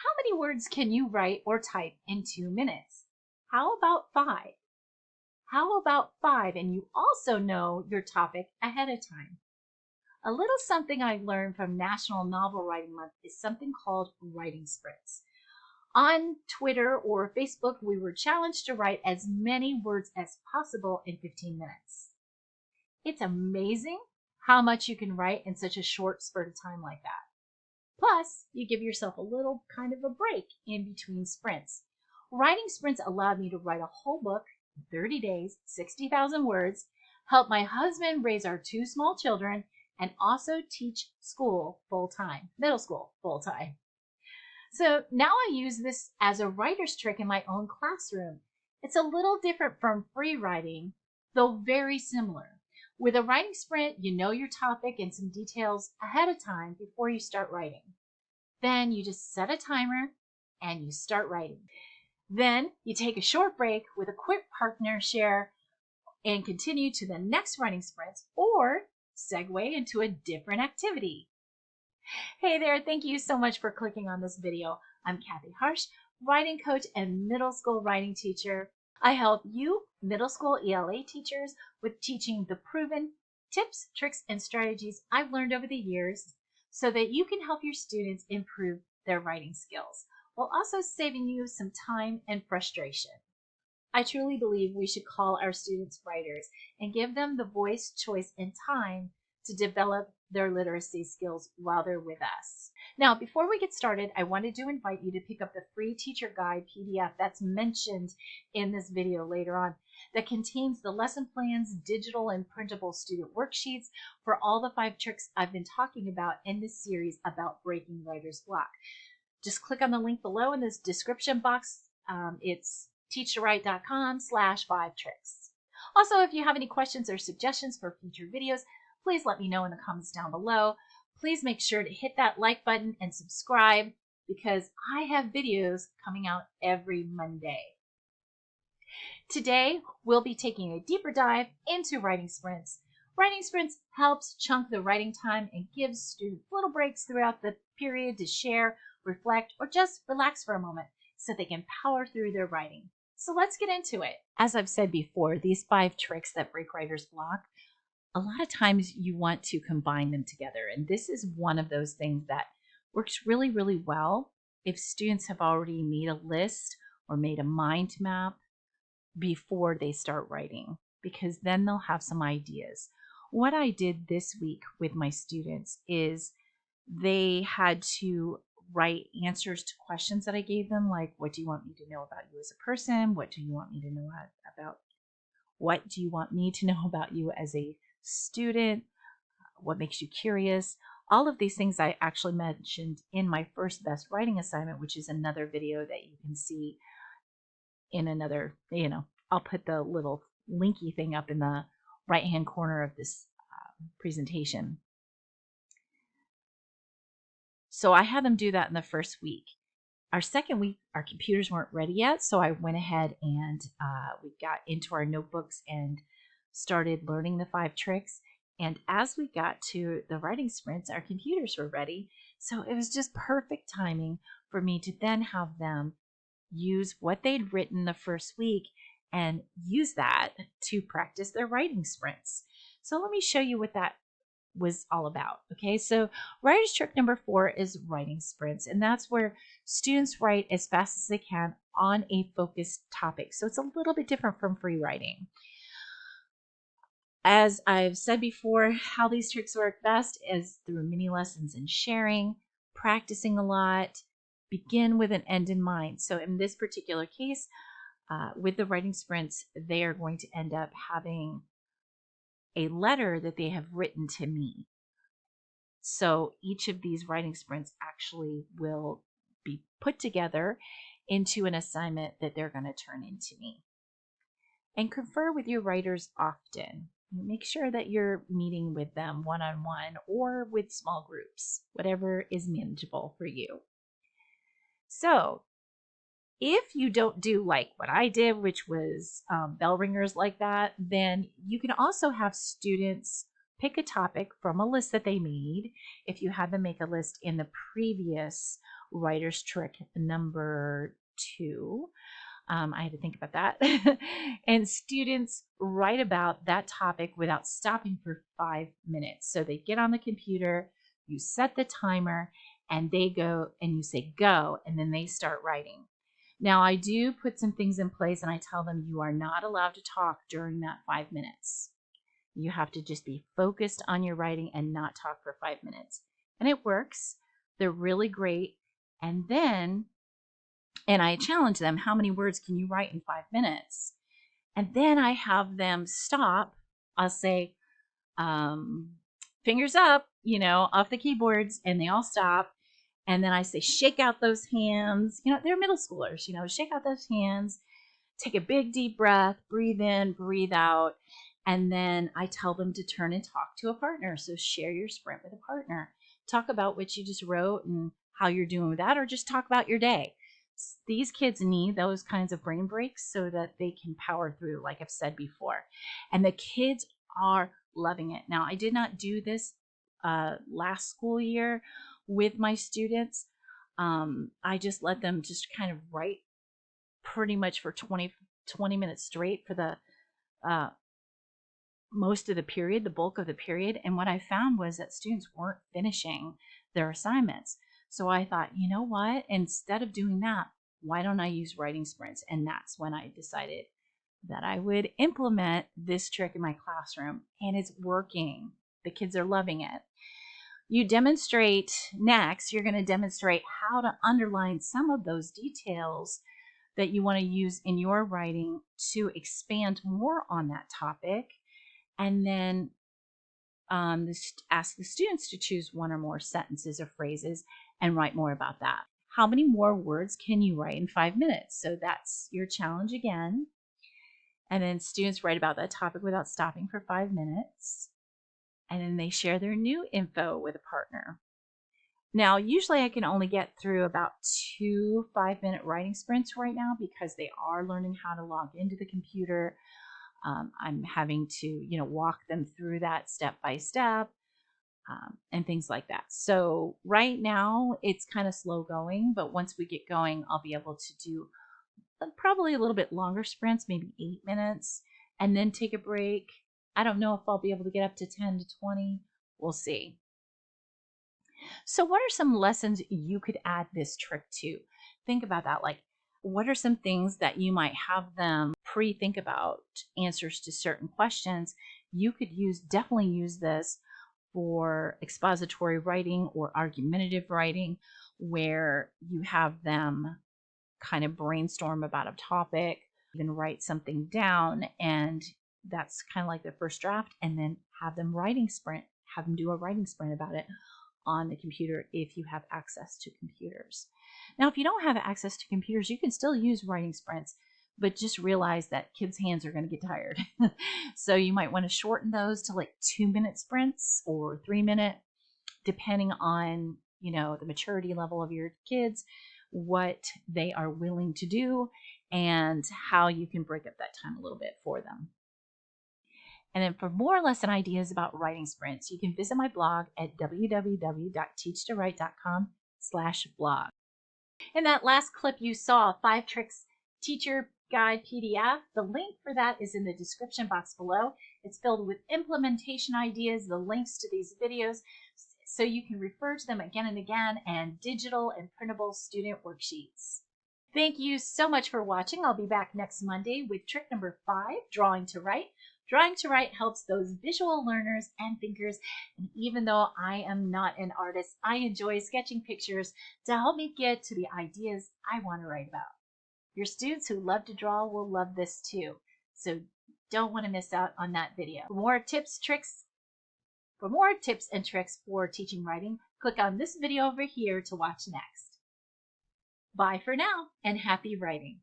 How many words can you write or type in 2 minutes? How about 5? How about 5 and you also know your topic ahead of time? A little something I learned from National Novel Writing Month is something called writing sprints. On Twitter or Facebook, we were challenged to write as many words as possible in 15 minutes. It's amazing how much you can write in such a short spurt of time like that. Plus, you give yourself a little kind of a break in between sprints. Writing sprints allowed me to write a whole book in 30 days, 60,000 words, help my husband raise our 2 small children, and also teach school full-time, middle school full-time. So now I use this as a writer's trick in my own classroom. It's a little different from free writing, though very similar. With a writing sprint, you know your topic and some details ahead of time before you start writing. Then you just set a timer and you start writing. Then you take a short break with a quick partner share and continue to the next writing sprint or segue into a different activity. Hey there, thank you so much for clicking on this video. I'm Kathy Harsh, writing coach and middle school writing teacher. I help you middle school ELA teachers with teaching the proven tips, tricks, and strategies I've learned over the years so that you can help your students improve their writing skills while also saving you some time and frustration. I truly believe we should call our students writers and give them the voice, choice, and time to develop their literacy skills while they're with us. Now, before we get started, I wanted to invite you to pick up the free teacher guide PDF that's mentioned in this video later on that contains the lesson plans, digital and printable student worksheets for all the 5 tricks I've been talking about in this series about breaking writer's block. Just click on the link below in this description box. It's teachtowrite.com/5tricks. Also, if you have any questions or suggestions for future videos, please let me know in the comments down below. Please make sure to hit that like button and subscribe because I have videos coming out every Monday. Today, we'll be taking a deeper dive into writing sprints. Writing sprints helps chunk the writing time and gives students little breaks throughout the period to share, reflect, or just relax for a moment so they can power through their writing. So let's get into it. As I've said before, these 5 tricks that break writer's block, a lot of times you want to combine them together. And this is one of those things that works really, really well if students have already made a list or made a mind map before they start writing, because then they'll have some ideas. What I did this week with my students is they had to write answers to questions that I gave them, like, what do you want me to know about you as a person? What do you want me to know about? What do you want me to know about you as a student? What makes you curious? All of these things I actually mentioned in my first best writing assignment, which is another video that you can see in another, I'll put the little linky thing up in the right hand corner of this presentation. So I had them do that in the first week. Our second week, our computers weren't ready yet, so I went ahead and we got into our notebooks and started learning the 5 tricks. And as we got to the writing sprints, our computers were ready. So it was just perfect timing for me to then have them use what they'd written the first week and use that to practice their writing sprints. So let me show you what that was all about. Okay, so writer's trick number 4 is writing sprints, and that's where students write as fast as they can on a focused topic. So it's a little bit different from free writing. As I've said before, how these tricks work best is through mini lessons and sharing, practicing a lot, begin with an end in mind. So in this particular case, with the writing sprints, they are going to end up having a letter that they have written to me. So each of these writing sprints actually will be put together into an assignment that they're going to turn into me. And confer with your writers often. Make sure that you're meeting with them one-on-one or with small groups, whatever is manageable for you. So if you don't do like what I did, which was bell ringers like that, then you can also have students pick a topic from a list that they made. If you had them make a list in the previous writer's trick number 2. I had to think about that. And students write about that topic without stopping for 5 minutes. So they get on the computer, you set the timer, and they go, and you say go, and then they start writing. Now, I do put some things in place, and I tell them you are not allowed to talk during that 5 minutes. You have to just be focused on your writing and not talk for 5 minutes. And it works. They're really great. And I challenge them, how many words can you write in 5 minutes? And then I have them stop. I'll say, fingers up, off the keyboards, and they all stop. And then I say, shake out those hands. They're middle schoolers, shake out those hands, take a big deep breath, breathe in, breathe out. And then I tell them to turn and talk to a partner. So share your sprint with a partner. Talk about what you just wrote and how you're doing with that, or just talk about your day. These kids need those kinds of brain breaks so that they can power through, like I've said before. And the kids are loving it. Now, I did not do this last school year with my students. I just let them just kind of write pretty much for 20 minutes straight for the most of the period, the bulk of the period. And what I found was that students weren't finishing their assignments. So I thought, you know what? Instead of doing that, why don't I use writing sprints? And that's when I decided that I would implement this trick in my classroom, and it's working. The kids are loving it. You're going to demonstrate how to underline some of those details that you want to use in your writing to expand more on that topic. And then ask the students to choose one or more sentences or phrases and write more about that. How many more words can you write in 5 minutes? So that's your challenge again. And then students write about that topic without stopping for 5 minutes. And then they share their new info with a partner. Now, usually I can only get through about 2 5-minute writing sprints right now because they are learning how to log into the computer. I'm having to, walk them through that step by step and things like that. So right now it's kind of slow going, but once we get going, I'll be able to do probably a little bit longer sprints, maybe 8 minutes, and then take a break. I don't know if I'll be able to get up to 10 to 20. We'll see. So what are some lessons you could add this trick to? Think about that. Like, what are some things that you might have them pre-think about answers to certain questions? You could definitely use this for expository writing or argumentative writing, where you have them kind of brainstorm about a topic, even write something down, and that's kind of like the first draft, and then have them do a writing sprint about it on the computer if you have access to computers. Now, if you don't have access to computers, you can still use writing sprints, but just realize that kids' hands are going to get tired. So you might want to shorten those to like 2-minute sprints or 3-minute, depending on, the maturity level of your kids, what they are willing to do, and how you can break up that time a little bit for them. And then for more lesson ideas about writing sprints, you can visit my blog at www.teachtowrite.com/blog. In that last clip you saw, 5 Tricks Teacher Guide PDF. The link for that is in the description box below. It's filled with implementation ideas, the links to these videos, so you can refer to them again and again, and digital and printable student worksheets. Thank you so much for watching. I'll be back next Monday with trick number 5, Drawing to Write. Drawing to Write helps those visual learners and thinkers, and even though I am not an artist, I enjoy sketching pictures to help me get to the ideas I want to write about. Your students who love to draw will love this too, so don't want to miss out on that video. For more tips and tricks for teaching writing, click on this video over here to watch next. Bye for now, and happy writing!